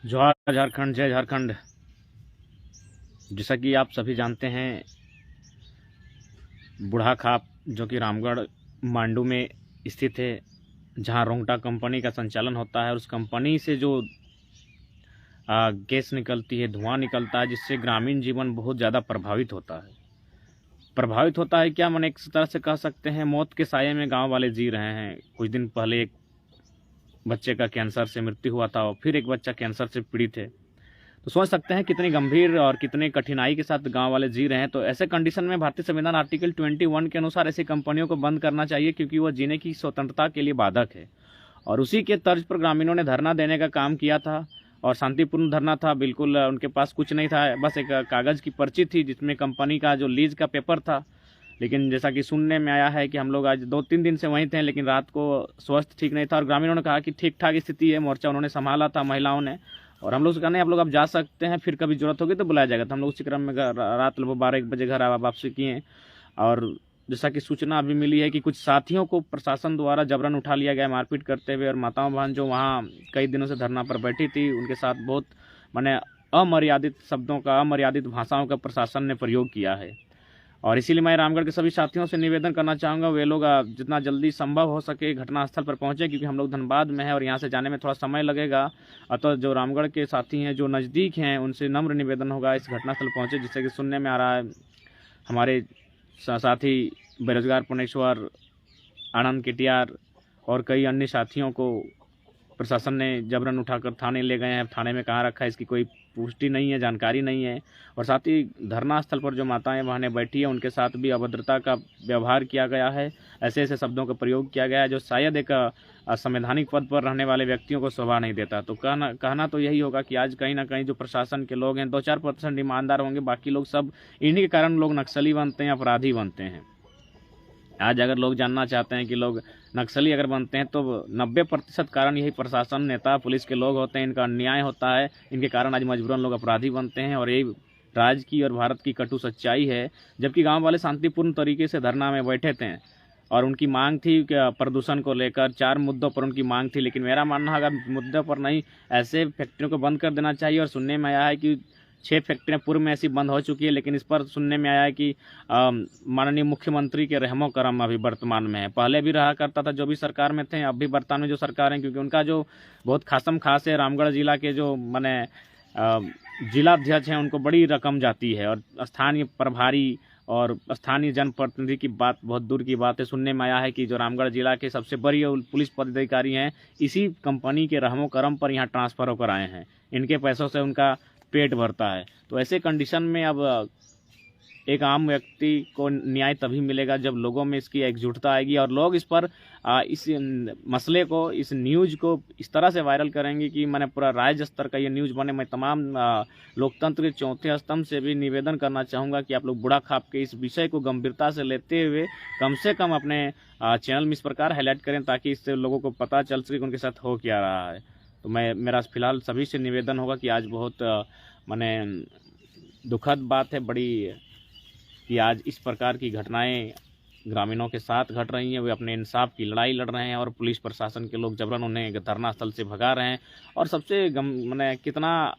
जोहार झारखंड, जय झारखंड। जैसा कि आप सभी जानते हैं, बुढ़ाखाप जो कि रामगढ़ मांडू में स्थित है, जहां रोंगटा कंपनी का संचालन होता है। उस कंपनी से जो गैस निकलती है, धुआं निकलता है, जिससे ग्रामीण जीवन बहुत ज़्यादा प्रभावित होता है। प्रभावित होता है क्या, मैंने एक तरह से कह सकते हैं मौत के साये में गांव वाले जी रहे हैं। कुछ दिन पहले एक बच्चे का कैंसर से मृत्यु हुआ था और फिर एक बच्चा कैंसर से पीड़ित है। तो सोच सकते हैं कितनी गंभीर और कितनी कठिनाई के साथ गांव वाले जी रहे हैं। तो ऐसे कंडीशन में भारतीय संविधान आर्टिकल 21 के अनुसार ऐसी कंपनियों को बंद करना चाहिए, क्योंकि वह जीने की स्वतंत्रता के लिए बाधक है। और उसी के तर्ज पर ग्रामीणों ने धरना देने का काम किया था, और शांतिपूर्ण धरना था। बिल्कुल उनके पास कुछ नहीं था, बस एक कागज़ की पर्ची थी जिसमें कंपनी का जो लीज का पेपर था। लेकिन जैसा कि सुनने में आया है कि हम लोग आज 2-3 दिन से वहीं थे, लेकिन रात को स्वास्थ्य ठीक नहीं था। और ग्रामीणों ने कहा कि ठीक ठाक स्थिति है, मोर्चा उन्होंने संभाला था, महिलाओं ने। और हम लोग से कहा नहीं, आप लोग अब जा सकते हैं, फिर कभी जरूरत होगी तो बुलाया जाएगा। तो हम लोग उसी क्रम में रात लगभग 12-1 बजे घर वापसी किए। और जैसा कि सूचना अभी मिली है कि कुछ साथियों को प्रशासन द्वारा जबरन उठा लिया गया मारपीट करते हुए। और माताओं बहन जो वहाँ कई दिनों से धरना पर बैठी थी, उनके साथ बहुत माने अमर्यादित शब्दों का, अमर्यादित भाषाओं का प्रशासन ने प्रयोग किया है। और इसीलिए मैं रामगढ़ के सभी साथियों से निवेदन करना चाहूँगा, वे लोग जितना जल्दी संभव हो सके घटनास्थल पर पहुँचे, क्योंकि हम लोग धनबाद में हैं और यहाँ से जाने में थोड़ा समय लगेगा। अतः जो रामगढ़ के साथी हैं, जो नज़दीक हैं, उनसे नम्र निवेदन होगा इस घटनास्थल पहुँचे। जिससे कि सुनने में आ रहा है हमारे साथी बेरोजगार पुनेश्वर, आनंद केटियार और कई अन्य साथियों को प्रशासन ने जबरन उठाकर थाने ले गए हैं। थाने में कहाँ रखा है इसकी कोई पुष्टि नहीं है, जानकारी नहीं है। और साथ ही धरना स्थल पर जो माताएं बहनें बैठी हैं, उनके साथ भी अभद्रता का व्यवहार किया गया है। ऐसे ऐसे शब्दों का प्रयोग किया गया है जो शायद एक संवैधानिक पद पर रहने वाले व्यक्तियों को शोभा नहीं देता। तो कहना तो यही होगा कि आज कहीं ना कहीं जो प्रशासन के लोग हैं, 2-4% ईमानदार होंगे, बाकी लोग सब इन्हीं के कारण लोग नक्सली बनते हैं, अपराधी बनते हैं। आज अगर लोग जानना चाहते हैं कि लोग नक्सली अगर बनते हैं, तो 90% कारण यही प्रशासन, नेता, पुलिस के लोग होते हैं। इनका अन्याय होता है, इनके कारण आज मजबूरन लोग अपराधी बनते हैं। और यही राज्य की और भारत की कटु सच्चाई है। जबकि गांव वाले शांतिपूर्ण तरीके से धरना में बैठे थे और उनकी मांग थी कि प्रदूषण को लेकर 4 मुद्दों पर उनकी मांग थी। लेकिन मेरा मानना है अगर मुद्दों पर नहीं, ऐसे फैक्ट्रियों को बंद कर देना चाहिए। और सुनने में आया है कि 6 फैक्ट्रियाँ पूर्व में ऐसी बंद हो चुकी है, लेकिन इस पर सुनने में आया है कि माननीय मुख्यमंत्री के रहमो करम अभी वर्तमान में है। पहले भी रहा करता था जो भी सरकार में थे, अब भी वर्तमान में जो सरकार है, क्योंकि उनका जो बहुत खासम खास है, रामगढ़ जिला के जो माने जिलाध्यक्ष हैं, उनको बड़ी रकम जाती है। और स्थानीय प्रभारी और स्थानीय जनप्रतिनिधि की बात बहुत दूर की बात है। सुनने में आया है कि जो रामगढ़ जिला के सबसे बड़ी पुलिस पदाधिकारी हैं, इसी कंपनी के रहमो करम पर यहाँ ट्रांसफ़र होकर आए हैं। इनके पैसों से उनका पेट भरता है। तो ऐसे कंडीशन में अब एक आम व्यक्ति को न्याय तभी मिलेगा जब लोगों में इसकी एकजुटता आएगी और लोग इस पर इस मसले को, इस न्यूज़ को इस तरह से वायरल करेंगे कि मैंने पूरा राज्य स्तर का ये न्यूज़ बने। मैं तमाम लोकतंत्र के चौथे स्तंभ से भी निवेदन करना चाहूँगा कि आप लोग बुढ़ाखाप के इस विषय को गंभीरता से लेते हुए कम से कम अपने चैनल में इस प्रकार हाईलाइट करें, ताकि इससे लोगों को पता चल सके कि उनके साथ हो क्या रहा है। तो मेरा फिलहाल सभी से निवेदन होगा कि आज बहुत माने दुखद बात है बड़ी, कि आज इस प्रकार की घटनाएं ग्रामीणों के साथ घट रही हैं। वे अपने इंसाफ की लड़ाई लड़ रहे हैं और पुलिस प्रशासन के लोग जबरन उन्हें धरना स्थल से भगा रहे हैं। और सबसे माने कितना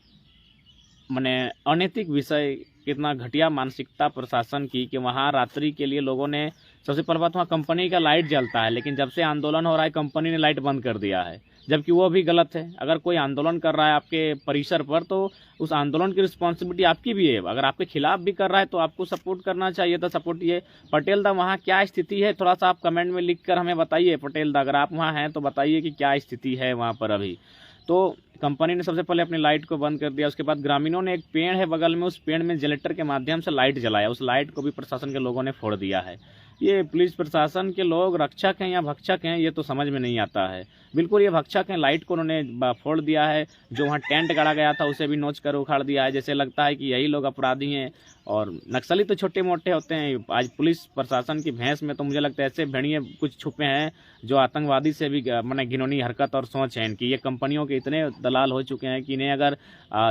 माने अनैतिक विषय, कितना घटिया मानसिकता प्रशासन की, कि वहाँ रात्रि के लिए लोगों ने, सबसे पहले बात वहाँ कंपनी का लाइट जलता है, लेकिन जब से आंदोलन हो रहा है कंपनी ने लाइट बंद कर दिया है, जबकि वो भी गलत है। अगर कोई आंदोलन कर रहा है आपके परिसर पर, तो उस आंदोलन की रिस्पॉन्सिबिलिटी आपकी भी है। अगर आपके खिलाफ भी कर रहा है तो आपको सपोर्ट करना चाहिए था। सपोर्ट ये पटेल दा, वहाँ क्या स्थिति है, थोड़ा सा आप कमेंट में लिख कर हमें बताइए। पटेल दा, अगर आप वहाँ हैं तो बताइए कि क्या स्थिति है वहाँ पर अभी। तो कंपनी ने सबसे पहले अपनी लाइट को बंद कर दिया। उसके बाद ग्रामीणों ने, एक पेड़ है बगल में, उस पेड़ में जनरेटर के माध्यम से लाइट जलाया, उस लाइट को भी प्रशासन के लोगों ने फोड़ दिया है। ये पुलिस प्रशासन के लोग रक्षक हैं या भक्षक हैं, ये तो समझ में नहीं आता है। बिल्कुल ये भक्षक हैं, लाइट को उन्होंने फोड़ दिया है। जो वहाँ टेंट गाड़ा गया था उसे भी नोच कर उखाड़ दिया है। जैसे लगता है कि यही लोग अपराधी हैं। और नक्सली तो छोटे मोटे होते हैं, आज पुलिस प्रशासन की भैंस में तो मुझे लगता है ऐसे भेड़िए कुछ छुपे हैं जो आतंकवादी से भी माने घिनौनी हरकत और सोच है इनकी। ये कंपनियों के इतने दलाल हो चुके हैं कि इन्हें अगर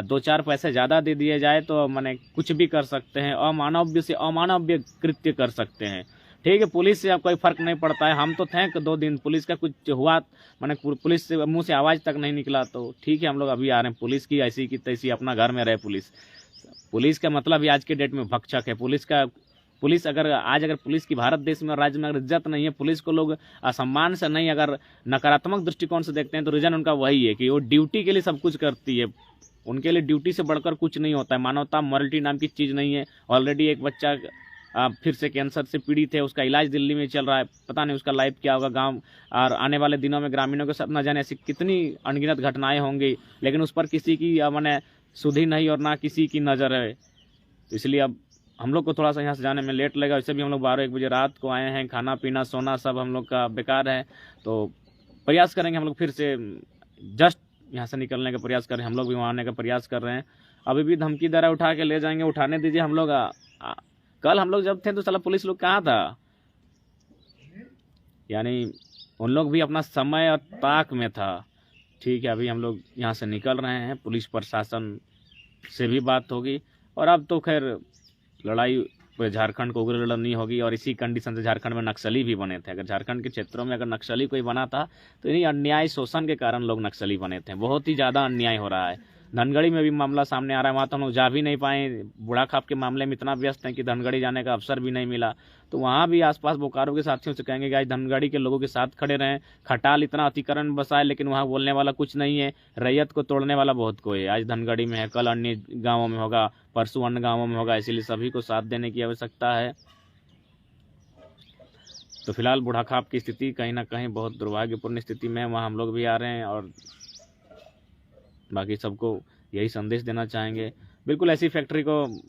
2-4 पैसे ज़्यादा दे दिए जाए तो माने कुछ भी कर सकते हैं, अमानवीय से अमानवीय कृत्य कर सकते हैं। ठीक है, पुलिस से अब कोई फर्क नहीं पड़ता है। हम तो थे कि 2 दिन पुलिस का कुछ हुआ, मैंने पुलिस से मुंह से आवाज़ तक नहीं निकला, तो ठीक है हम लोग अभी आ रहे हैं। पुलिस की ऐसी की तैसी अपना घर में रहे पुलिस। पुलिस का मतलब ही आज के डेट में भक्षक है। पुलिस अगर पुलिस की भारत देश में और राज्य में अगर इज्जत नहीं है, पुलिस को लोग असम्मान से नहीं, अगर नकारात्मक दृष्टिकोण से देखते हैं, तो रीजन उनका वही है कि वो ड्यूटी के लिए सब कुछ करती है। उनके लिए ड्यूटी से बढ़कर कुछ नहीं होता है। मानवता, मॉरलिटी नाम की चीज़ नहीं है। ऑलरेडी एक बच्चा फिर से कैंसर से पीड़ित है, उसका इलाज दिल्ली में चल रहा है, पता नहीं उसका लाइफ क्या होगा। गांव और आने वाले दिनों में ग्रामीणों के साथ न जाने ऐसी कितनी अनगिनत घटनाएं होंगी, लेकिन उस पर किसी की माने सुधि नहीं और ना किसी की नज़र है। तो इसलिए अब हम लोग को थोड़ा सा यहाँ से जाने में लेट लगेगा। वैसे भी हम लोग 12-1 बजे रात को आए हैं, खाना पीना सोना सब हम लोग का बेकार है। तो प्रयास करेंगे हम लोग फिर से जस्ट यहाँ से निकलने का प्रयास करें। हम लोग भी वहाँ आने का प्रयास कर रहे हैं। अभी भी धमकी दे रहा है, उठा के ले जाएंगे, उठाने दीजिए। हम लोग कल हम लोग जब थे तो साला पुलिस लोग कहाँ था, यानी उन लोग भी अपना समय और ताक में था। ठीक है, अभी हम लोग यहाँ से निकल रहे हैं, पुलिस प्रशासन से भी बात होगी। और अब तो खैर लड़ाई पूरे झारखंड को उग्र लड़नी होगी। और इसी कंडीशन से झारखंड में नक्सली भी बने थे। अगर झारखंड के क्षेत्रों में अगर नक्सली कोई बना था तो इन्हीं अन्याय शोषण के कारण लोग नक्सली बने थे। बहुत ही ज़्यादा अन्याय हो रहा है। धनगढ़ी में भी मामला सामने आ रहा है, वहाँ तो हम लोग जा भी नहीं पाए। बूढ़ाखाप के मामले में इतना व्यस्त हैं कि धनगढ़ी जाने का अवसर भी नहीं मिला। तो वहाँ भी आसपास बोकारो के साथियों से कहेंगे कि आज धनगढ़ी के लोगों के साथ खड़े रहें। खटाल इतना अतिक्रमण बसा है, लेकिन वहाँ बोलने वाला कुछ नहीं है। रैयत को तोड़ने वाला बहुत कोई है। आज धनगढ़ी में है, कल अन्य गाँवों में होगा, परसों अन्य गाँवों में होगा। इसीलिए सभी को साथ देने की आवश्यकता है। तो फिलहाल बूढ़ाखाप की स्थिति कहीं ना कहीं बहुत दुर्भाग्यपूर्ण स्थिति में है। वहाँ हम लोग भी आ रहे हैं और बाकी सबको यही संदेश देना चाहेंगे। बिल्कुल ऐसी फैक्ट्री को,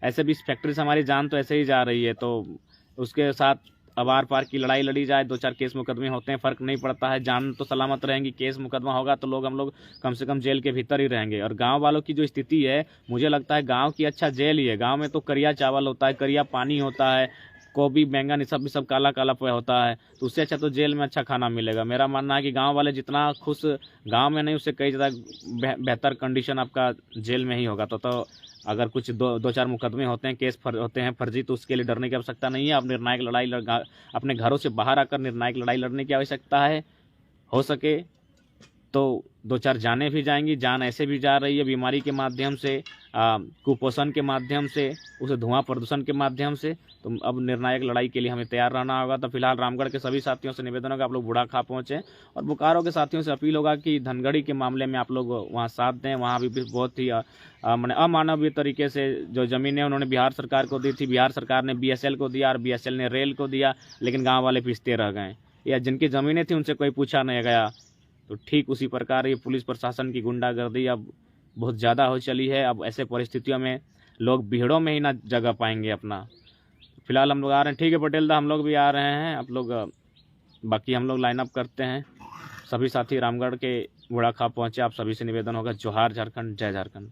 ऐसे भी इस फैक्ट्री से हमारी जान तो ऐसे ही जा रही है, तो उसके साथ अब आर पार की लड़ाई लड़ी जाए, 2-4 केस मुकदमे होते हैं, फ़र्क नहीं पड़ता है। जान तो सलामत रहेंगी। केस मुकदमा होगा तो हम लोग कम से कम जेल के भीतर ही रहेंगे। और गांव वालों की जो स्थिति है, मुझे लगता है गांव की अच्छा जेल ही है। गांव में तो करिया चावल होता है, करिया पानी होता है, गोभी बैंगन ये सब काला काला होता है। तो उससे अच्छा तो जेल में अच्छा खाना मिलेगा। मेरा मानना है कि गांव वाले जितना खुश गांव में नहीं, उससे कई ज़्यादा बेहतर कंडीशन आपका जेल में ही होगा। तो अगर कुछ 2-4 मुकदमे होते हैं, केस होते हैं फर्जी, तो उसके लिए डरने की आवश्यकता नहीं है। अब निर्णायक लड़ाई अपने घरों से बाहर आकर निर्णायक लड़ाई लड़ने की आवश्यकता है। हो सके तो 2-4 जानें भी जाएंगी। जान ऐसे भी जा रही है बीमारी के माध्यम से, कुपोषण के माध्यम से, उसे धुआं प्रदूषण के माध्यम से। तो अब निर्णायक लड़ाई के लिए हमें तैयार रहना होगा। तो फिलहाल रामगढ़ के सभी साथियों से निवेदन होगा आप लोग बूढ़ाखाप पहुँचें। और बोकारो के साथियों से अपील होगा कि धनगढ़ी के मामले में आप लोग वहाँ साथ दें। वहाँ भी बहुत ही मैंने अमानवीय तरीके से जो ज़मीनें उन्होंने बिहार सरकार को दी थी, बिहार सरकार ने BSL को दिया और BSL ने रेल को दिया, लेकिन गाँव वाले पिसते रह गए। या जिनकी ज़मीनें थी उनसे कोई पूछा नहीं गया। तो ठीक उसी प्रकार ये पुलिस प्रशासन की गुंडागर्दी अब बहुत ज़्यादा हो चली है। अब ऐसे परिस्थितियों में लोग भीड़ों में ही ना जगह पाएंगे अपना। फिलहाल हम लोग आ रहे हैं। ठीक है पटेल दा, हम लोग भी आ रहे हैं। आप लोग बाकी हम लोग लाइन अप करते हैं। सभी साथी रामगढ़ के बूढ़ाखाप पहुँचे। आप सभी से निवेदन होगा, जोहार झारखंड, जय झारखंड।